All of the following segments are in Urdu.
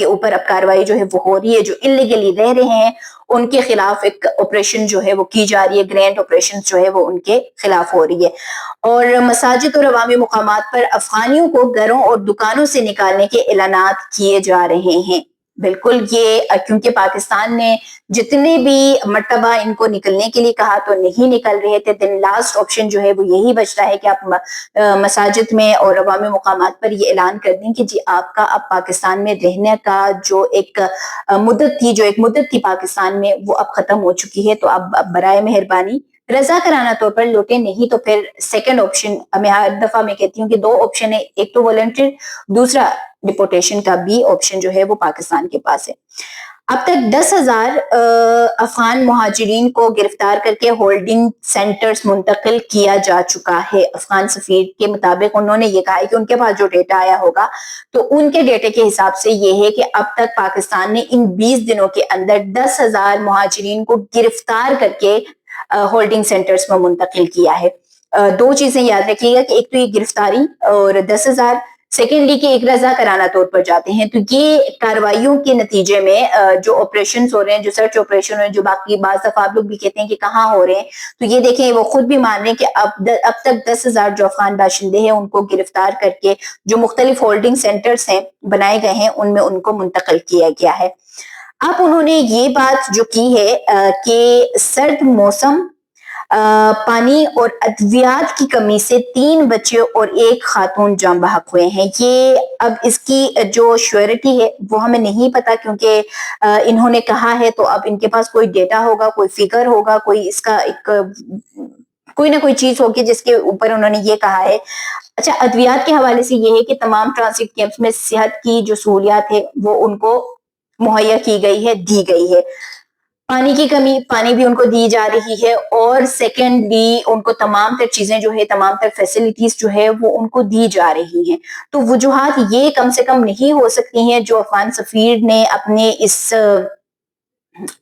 کے اوپر اب کاروائی جو ہے وہ ہو رہی ہے. جو انلیگلی رہ رہے ہیں ان کے خلاف ایک آپریشن جو ہے وہ کی جا رہی ہے, گرینڈ آپریشن جو ہے وہ ان کے خلاف ہو رہی ہے. اور مساجد اور عوامی مقامات پر افغانیوں کو گھروں اور دکانوں سے نکالنے کے اعلانات کیے جا رہے ہیں. بالکل یہ کیونکہ پاکستان نے جتنے بھی مرتبہ ان کو نکلنے کے لیے کہا تو نہیں نکل رہے تھے, دن لاسٹ آپشن جو ہے وہ یہی بچتا ہے کہ آپ مساجد میں اور عوامی مقامات پر یہ اعلان کر دیں کہ جی آپ کا اب پاکستان میں رہنے کا جو ایک مدت تھی پاکستان میں وہ اب ختم ہو چکی ہے, تو اب برائے مہربانی رضا کرانہ طور پر لوٹے, نہیں تو پھر سیکنڈ آپشن میں ہر دفعہ میں کہتی ہوں کہ دو آپشن ہے, ایک تو والنٹری, دوسرا ڈپورٹیشن کا بھی آپشن جو ہے وہ پاکستان کے پاس ہے. اب تک 10,000 افغان مہاجرین کو گرفتار کر کے ہولڈنگ سینٹرز منتقل کیا جا چکا ہے. افغان سفیر کے مطابق انہوں نے یہ کہا ہے کہ ان کے پاس جو ڈیٹا آیا ہوگا تو ان کے ڈیٹے کے حساب سے یہ ہے کہ اب تک پاکستان نے ان 20 دنوں کے اندر 10,000 مہاجرین کو گرفتار کر کے ہولڈنگ سینٹرز میں منتقل کیا ہے. دو چیزیں یاد رکھیے گا کہ ایک تو یہ گرفتاری اور 10,000, سیکنڈلی کہ ایک رضا کرانہ طور پر جاتے ہیں. تو یہ کاروائیوں کے نتیجے میں جو آپریشنز ہو رہے ہیں, جو سرچ آپریشن ہو رہے ہیں, جو باقی بعض دفعہ آپ لوگ بھی کہتے ہیں کہ کہاں ہو رہے ہیں, تو یہ دیکھیں وہ خود بھی مان رہے ہیں کہ اب تک 10,000 جو افغان باشندے ہیں ان کو گرفتار کر کے جو مختلف ہولڈنگ سینٹرز ہیں بنائے گئے ہیں ان میں ان کو منتقل کیا گیا ہے. اب انہوں نے یہ بات جو کی ہے کہ سرد موسم, پانی اور ادویات کی کمی سے 3 بچے اور 1 خاتون جاں بحق ہوئے ہیں. یہ اب اس کی جو شیورٹی ہے وہ ہمیں نہیں پتا, کیونکہ انہوں نے کہا ہے تو اب ان کے پاس کوئی ڈیٹا ہوگا, کوئی فگر ہوگا, کوئی اس کا ایک کوئی نہ کوئی چیز ہوگی جس کے اوپر انہوں نے یہ کہا ہے. اچھا, ادویات کے حوالے سے یہ ہے کہ تمام ٹرانزٹ کیمپس میں صحت کی جو سہولیات ہے وہ ان کو مہیا کی گئی ہے, دی گئی ہے. پانی کی کمی, پانی بھی ان کو دی جا رہی ہے, اور سیکنڈلی ان کو تمام تر چیزیں جو ہے, تمام تر فیسلٹیز جو ہے وہ ان کو دی جا رہی ہیں. تو وجوہات یہ کم سے کم نہیں ہو سکتی ہیں جو افغان سفیر نے اپنے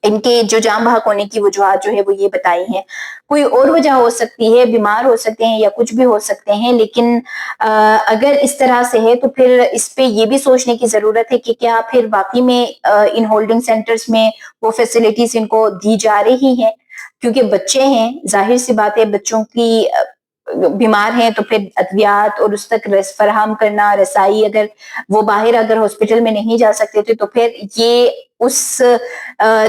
ان کے جو جاں بحق ہونے کی وجوہات جو ہے وہ یہ بتائی ہیں. کوئی اور وجہ ہو سکتی ہے, بیمار ہو سکتے ہیں یا کچھ بھی ہو سکتے ہیں, لیکن اگر اس طرح سے ہے تو پھر اس پہ یہ بھی سوچنے کی ضرورت ہے کہ کیا پھر واقعی میں ان ہولڈنگ سینٹرز میں وہ فیسلٹیز ان کو دی جا رہی ہیں, کیونکہ بچے ہیں, ظاہر سی بات ہے بچوں کی بیمار ہیں تو پھر ادویات اور اس تک فراہم کرنا, رسائی, اگر وہ باہر اگر ہاسپٹل میں نہیں جا سکتے تھے تو پھر یہ اس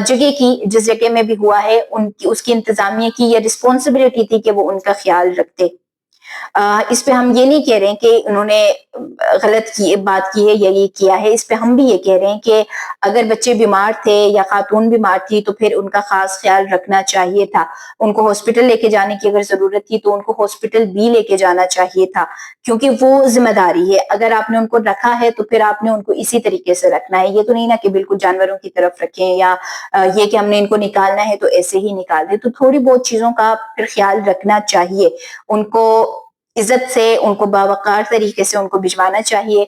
جگہ کی, جس جگہ میں بھی ہوا ہے اس کی انتظامیہ کی یہ رسپانسبلٹی تھی کہ وہ ان کا خیال رکھتے. اس پہ ہم یہ نہیں کہہ رہے ہیں کہ انہوں نے غلط بات کی ہے یا یہ کیا ہے, اس پہ ہم بھی یہ کہہ رہے ہیں کہ اگر بچے بیمار تھے یا خاتون بیمار تھی تو پھر ان کا خاص خیال رکھنا چاہیے تھا. ان کو ہاسپٹل لے کے جانے کی اگر ضرورت تھی تو ان کو ہاسپٹل بھی لے کے جانا چاہیے تھا, کیونکہ وہ ذمہ داری ہے. اگر آپ نے ان کو رکھا ہے تو پھر آپ نے ان کو اسی طریقے سے رکھنا ہے. یہ تو نہیں نا کہ بالکل جانوروں کی طرف رکھیں یا یہ کہ ہم نے ان کو نکالنا ہے تو ایسے ہی نکال دیں. تو تھوڑی بہت چیزوں کا پھر خیال رکھنا چاہیے, ان کو عزت سے, ان کو باوقار طریقے سے ان کو بھجوانا چاہیے.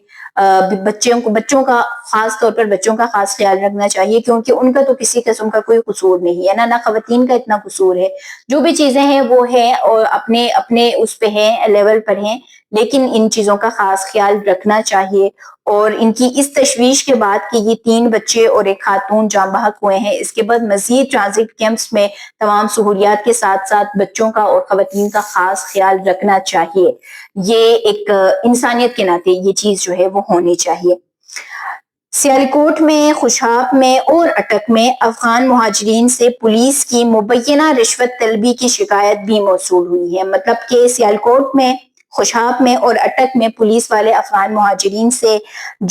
بچوں کا خاص طور پر بچوں کا خاص خیال رکھنا چاہیے, کیونکہ ان کا تو کسی قسم کا کوئی قصور نہیں ہے, نہ خواتین کا اتنا قصور ہے. جو بھی چیزیں ہیں وہ ہیں اور اپنے اس پہ ہیں, لیول پر ہیں, لیکن ان چیزوں کا خاص خیال رکھنا چاہیے. اور ان کی اس تشویش کے بعد کہ یہ 3 بچے اور 1 خاتون جاں بحق ہوئے ہیں, اس کے بعد مزید ٹرانزٹ کیمپس میں تمام سہولیات کے ساتھ ساتھ بچوں کا اور خواتین کا خاص خیال رکھنا چاہیے. یہ ایک انسانیت کے ناطے یہ چیز جو ہے وہ ہونی چاہیے. سیالکوٹ میں, خوشاب میں اور اٹک میں افغان مہاجرین سے پولیس کی مبینہ رشوت طلبی کی شکایت بھی موصول ہوئی ہے. مطلب کہ سیالکوٹ میں, خوشاب میں اور اٹک میں پولیس والے افغان مہاجرین سے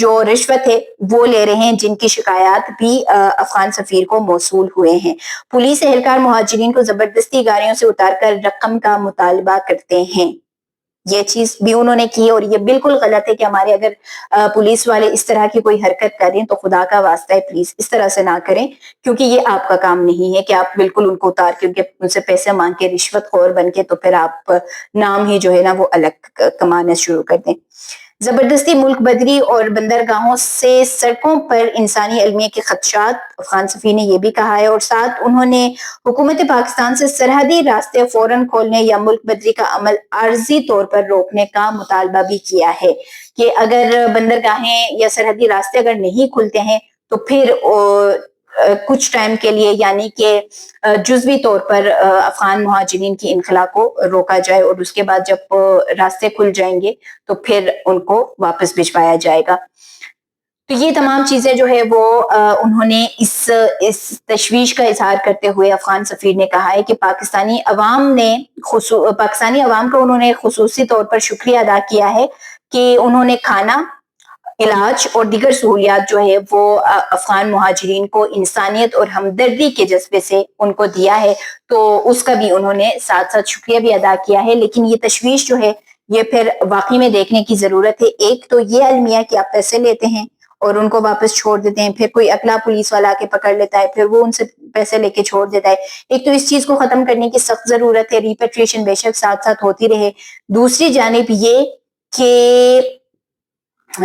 جو رشوت ہے وہ لے رہے ہیں, جن کی شکایات بھی افغان سفیر کو موصول ہوئے ہیں. پولیس اہلکار مہاجرین کو زبردستی گاڑیوں سے اتار کر رقم کا مطالبہ کرتے ہیں. یہ چیز بھی انہوں نے کی اور یہ بالکل غلط ہے کہ ہمارے اگر پولیس والے اس طرح کی کوئی حرکت کریں تو خدا کا واسطہ ہے پلیز اس طرح سے نہ کریں, کیونکہ یہ آپ کا کام نہیں ہے کہ آپ بالکل ان کو اتار کے ان سے پیسے مانگ کے رشوت خور بن کے تو پھر آپ نام ہی جو ہے نا وہ الگ کمانا شروع کر دیں. زبردستی ملک بدری اور بندرگاہوں سے سڑکوں پر انسانی المیہ کے خدشات، افغان سفیر نے یہ بھی کہا ہے، اور ساتھ انہوں نے حکومت پاکستان سے سرحدی راستے فوراً کھولنے یا ملک بدری کا عمل عارضی طور پر روکنے کا مطالبہ بھی کیا ہے کہ اگر بندرگاہیں یا سرحدی راستے اگر نہیں کھلتے ہیں تو پھر کچھ ٹائم کے لیے یعنی کہ جزوی طور پر افغان مہاجرین کی انخلا کو روکا جائے، اور اس کے بعد جب راستے کھل جائیں گے تو پھر ان کو واپس بھجوایا جائے گا۔ تو یہ تمام چیزیں جو ہے وہ انہوں نے اس تشویش کا اظہار کرتے ہوئے افغان سفیر نے کہا ہے کہ پاکستانی عوام کا انہوں نے خصوصی طور پر شکریہ ادا کیا ہے کہ انہوں نے کھانا، علاج اور دیگر سہولیات جو ہے وہ افغان مہاجرین کو انسانیت اور ہمدردی کے جذبے سے ان کو دیا ہے، تو اس کا بھی انہوں نے ساتھ ساتھ شکریہ بھی ادا کیا ہے۔ لیکن یہ تشویش جو ہے یہ پھر واقعی میں دیکھنے کی ضرورت ہے۔ ایک تو یہ المیہ کہ آپ پیسے لیتے ہیں اور ان کو واپس چھوڑ دیتے ہیں، پھر کوئی اگلا پولیس والا کے پکڑ لیتا ہے، پھر وہ ان سے پیسے لے کے چھوڑ دیتا ہے۔ ایک تو اس چیز کو ختم کرنے کی سخت ضرورت ہے، ریپیٹریشن بے شک ساتھ ساتھ ہوتی رہے۔ دوسری جانب یہ کہ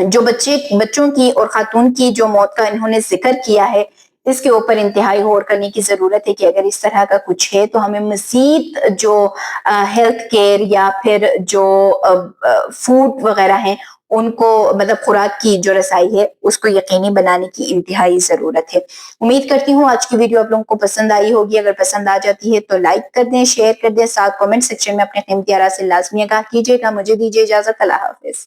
جو بچوں کی اور خاتون کی جو موت کا انہوں نے ذکر کیا ہے، اس کے اوپر انتہائی غور کرنے کی ضرورت ہے کہ اگر اس طرح کا کچھ ہے تو ہمیں مزید جو ہیلتھ کیئر یا پھر جو فوڈ وغیرہ ہیں ان کو مطلب خوراک کی جو رسائی ہے اس کو یقینی بنانے کی انتہائی ضرورت ہے۔ امید کرتی ہوں آج کی ویڈیو آپ لوگوں کو پسند آئی ہوگی۔ اگر پسند آ جاتی ہے تو لائک کر دیں، شیئر کر دیں، ساتھ کمنٹ سیکشن میں اپنے قیمتی آراء سے لازمی آگاہ کیجیے گا۔ مجھے دیجیے اجازت، اللہ حافظ۔